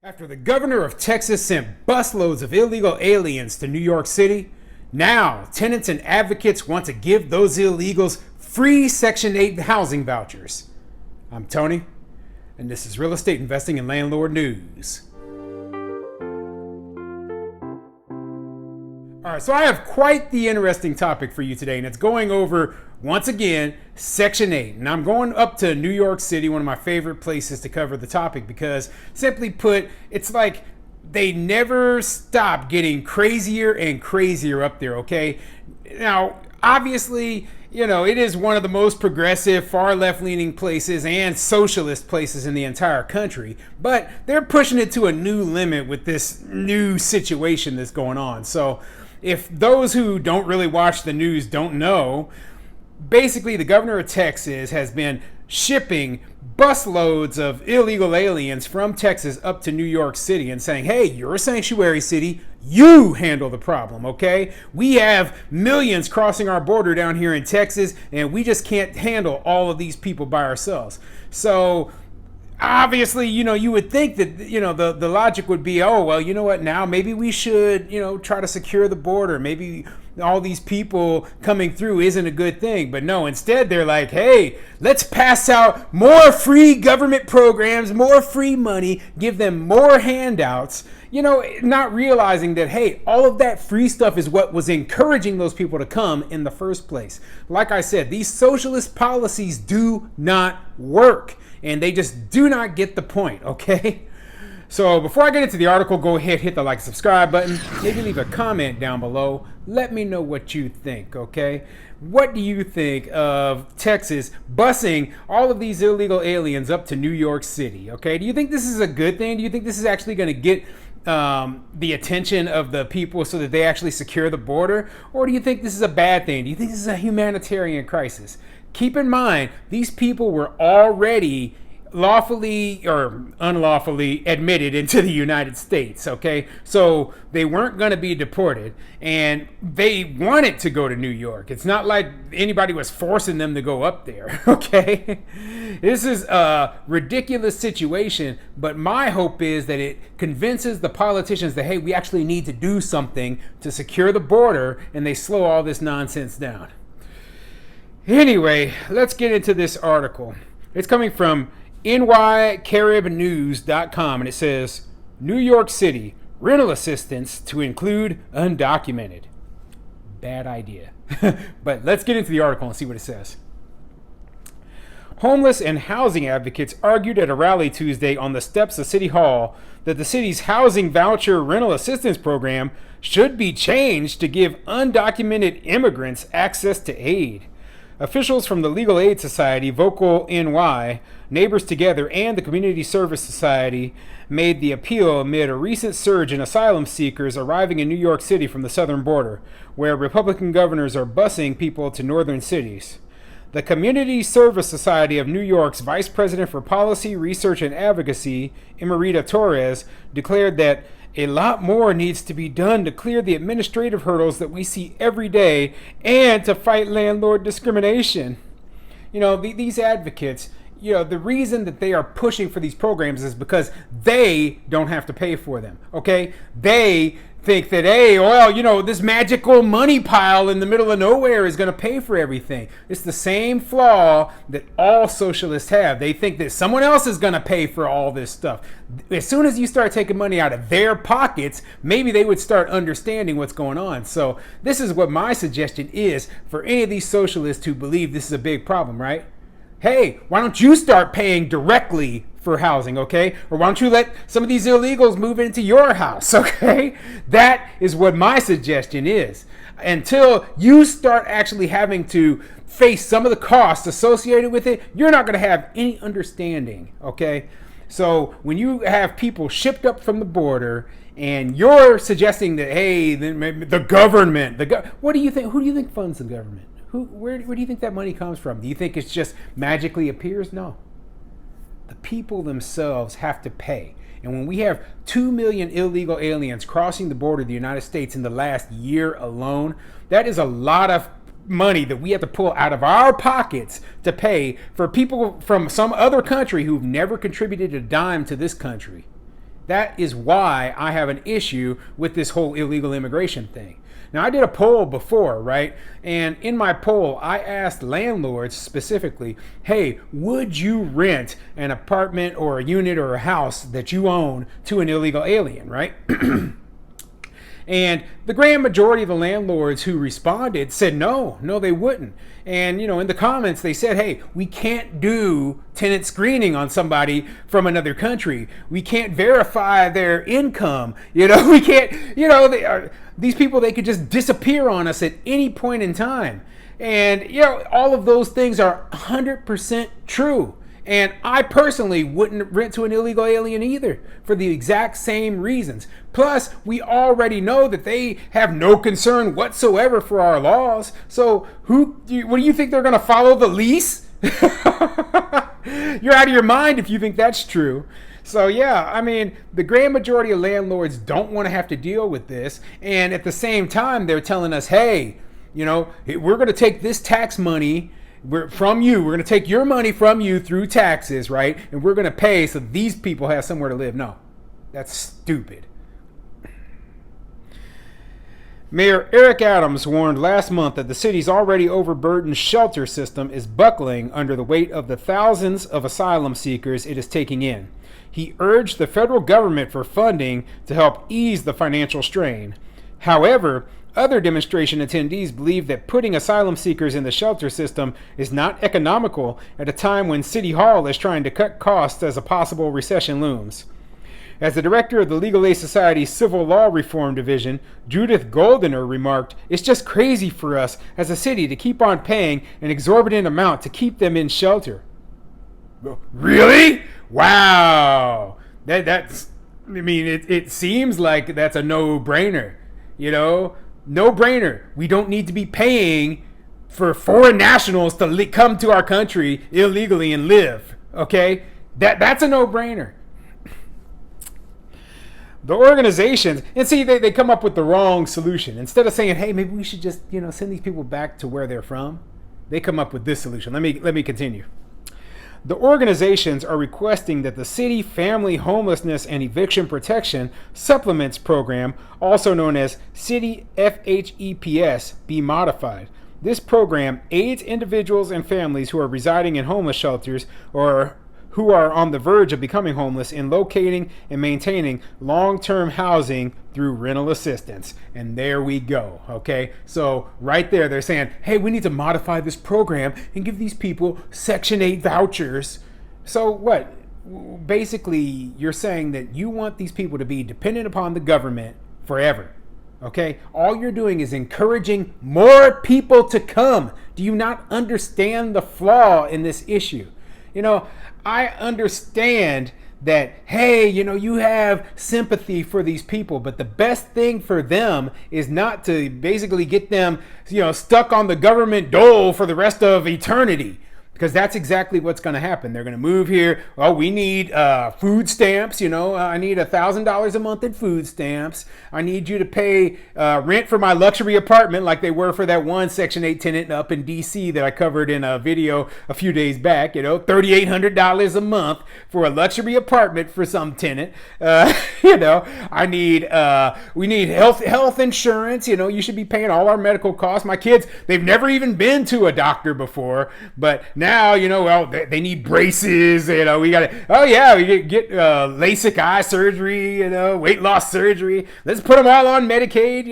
After the governor of Texas sent busloads of illegal aliens to New York City, now tenants and advocates want to give those illegals free Section 8 housing vouchers. I'm Tony, and this is Real Estate Investing and Landlord News. All right, so I have quite the interesting topic for you today, and it's going over, once again, Section 8. And I'm going up to New York City, one of my favorite places to cover the topic, because simply put, it's like they never stop getting crazier and crazier up there, okay? Now, obviously, it is one of the most progressive, far left-leaning places and socialist places in the entire country. But they're pushing it to a new limit with this new situation that's going on. So if those who don't really watch the news don't know, basically the governor of Texas has been shipping busloads of illegal aliens from Texas up to New York City and saying, hey, you're a sanctuary city. You handle the problem, okay? We have millions crossing our border down here in Texas, and we just can't handle all of these people by ourselves. So obviously, you would think that, the logic would be, oh, well, you know what, now maybe we should, try to secure the border. Maybe all these people coming through isn't a good thing. But no, instead they're like, hey, let's pass out more free government programs, more free money, give them more handouts, not realizing that, hey, all of that free stuff is what was encouraging those people to come in the first place. Like I said, these socialist policies do not work. And they just do not get the point, okay? So before I get into the article, go ahead, hit the like, subscribe button. Maybe leave a comment down below. Let me know what you think, okay? What do you think of Texas busing all of these illegal aliens up to New York City, okay? Do you think this is a good thing? Do you think this is actually going to get the attention of the people so that they actually secure the border? Or do you think this is a bad thing? Do you think this is a humanitarian crisis? Keep in mind, these people were already lawfully or unlawfully admitted into the United States, okay? So they weren't going to be deported, and they wanted to go to New York. It's not like anybody was forcing them to go up there, okay? This is a ridiculous situation, but my hope is that it convinces the politicians that, hey, we actually need to do something to secure the border, and they slow all this nonsense down. Anyway, let's get into this article. It's coming from nycaribnews.com, and it says, New York City, rental assistance to include undocumented. Bad idea. But let's get into the article and see what it says. Homeless and housing advocates argued at a rally Tuesday on the steps of City Hall that the city's housing voucher rental assistance program should be changed to give undocumented immigrants access to aid. Officials from the Legal Aid Society, Vocal NY, Neighbors Together, and the Community Service Society made the appeal amid a recent surge in asylum seekers arriving in New York City from the southern border, where Republican governors are busing people to northern cities. The Community Service Society of New York's Vice President for Policy, Research, and Advocacy, Emerita Torres, declared that a lot more needs to be done to clear the administrative hurdles that we see every day and to fight landlord discrimination. These advocates, the reason that they are pushing for these programs is because they don't have to pay for them, okay? They think that, hey, well, this magical money pile in the middle of nowhere is going to pay for everything. It's the same flaw that all socialists have. They think that someone else is going to pay for all this stuff. As soon as you start taking money out of their pockets, maybe they would start understanding what's going on. So this is what my suggestion is for any of these socialists who believe this is a big problem, right? Hey, why don't you start paying directly for housing, okay? Or why don't you let some of these illegals move into your house, okay? That is what my suggestion is. Until you start actually having to face some of the costs associated with it, you're not going to have any understanding, okay? So when you have people shipped up from the border and you're suggesting that, hey, the government, what do you think? Who do you think funds the government? Where do you think that money comes from? Do you think it's just magically appears? No. The people themselves have to pay. And when we have 2 million illegal aliens crossing the border of the United States in the last year alone, that is a lot of money that we have to pull out of our pockets to pay for people from some other country who've never contributed a dime to this country. That is why I have an issue with this whole illegal immigration thing. Now, I did a poll before, right? And in my poll, I asked landlords specifically, hey, would you rent an apartment or a unit or a house that you own to an illegal alien, right? And the grand majority of the landlords who responded said no, they wouldn't. And, in the comments, they said, hey, we can't do tenant screening on somebody from another country. We can't verify their income. We can't, these people, they could just disappear on us at any point in time. And, all of those things are 100% true. And I personally wouldn't rent to an illegal alien either for the exact same reasons. Plus, we already know that they have no concern whatsoever for our laws. So what do you think they're going to follow the lease? You're out of your mind if you think that's true. So yeah, I mean, the grand majority of landlords don't want to have to deal with this. And at the same time, they're telling us, hey, we're going to take this tax money from you. We're going to take your money from you through taxes, right? And we're going to pay so these people have somewhere to live. No, that's stupid. Mayor Eric Adams warned last month that the city's already overburdened shelter system is buckling under the weight of the thousands of asylum seekers it is taking in. He urged the federal government for funding to help ease the financial strain. However, other demonstration attendees believe that putting asylum seekers in the shelter system is not economical at a time when City Hall is trying to cut costs as a possible recession looms. As the director of the Legal Aid Society's Civil Law Reform Division, Judith Goldiner remarked, "It's just crazy for us as a city to keep on paying an exorbitant amount to keep them in shelter." Really? Wow. It seems like that's a no-brainer, No-brainer. We don't need to be paying for foreign nationals to come to our country illegally and live. Okay? That's a no-brainer. The organizations, and see, they come up with the wrong solution. Instead of saying, hey, maybe we should just, send these people back to where they're from, they come up with this solution. Let me continue. The organizations are requesting that the City Family Homelessness and Eviction Protection Supplements Program, also known as City FHEPS, be modified. This program aids individuals and families who are residing in homeless shelters or who are on the verge of becoming homeless in locating and maintaining long-term housing through rental assistance. And there we go, okay? So right there, they're saying, hey, we need to modify this program and give these people Section 8 vouchers. So what? Basically, you're saying that you want these people to be dependent upon the government forever. Okay? All you're doing is encouraging more people to come. Do you not understand the flaw in this issue? I understand that, hey, you have sympathy for these people, but the best thing for them is not to basically get them, stuck on the government dole for the rest of eternity. Because that's exactly what's going to happen. They're going to move here. Oh, we need food stamps. I need $1,000 a month in food stamps. I need you to pay rent for my luxury apartment like they were for that one Section 8 tenant up in D.C. that I covered in a video a few days back. $3,800 a month for a luxury apartment for some tenant. I need we need health insurance. You should be paying all our medical costs. My kids, they've never even been to a doctor before, but now, they need braces, we got to, we get LASIK eye surgery, weight loss surgery. Let's put them all on Medicaid,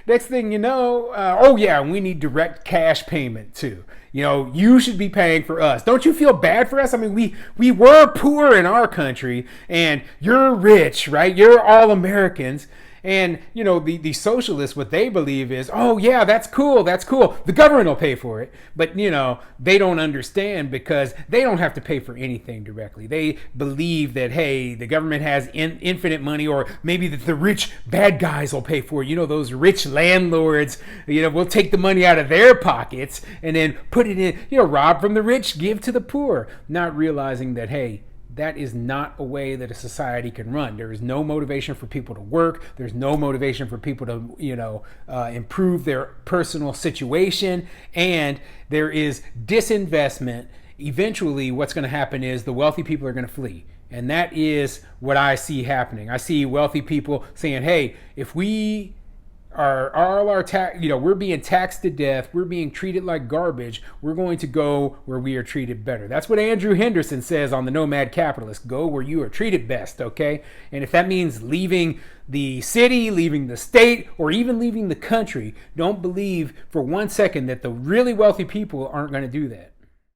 next thing you know, we need direct cash payment too. You should be paying for us. Don't you feel bad for us? I mean, we were poor in our country and you're rich, right? You're all Americans. And, the socialists, what they believe is, that's cool. The government will pay for it. But, they don't understand because they don't have to pay for anything directly. They believe that, hey, the government has infinite money, or maybe that the rich bad guys will pay for it. Those rich landlords, will take the money out of their pockets and then put it in, rob from the rich, give to the poor, not realizing that, hey, that is not a way that a society can run. There is no motivation for people to work. There's no motivation for people to, improve their personal situation. And there is disinvestment. Eventually, what's going to happen is the wealthy people are going to flee. And that is what I see happening. I see wealthy people saying, hey, if we are all our tax, we're being taxed to death, we're being treated like garbage, we're going to go where we are treated better. That's what Andrew Henderson says on The Nomad Capitalist. Go where you are treated best, okay? And if that means leaving the city, leaving the state, or even leaving the country, don't believe for 1 second that the really wealthy people aren't going to do that.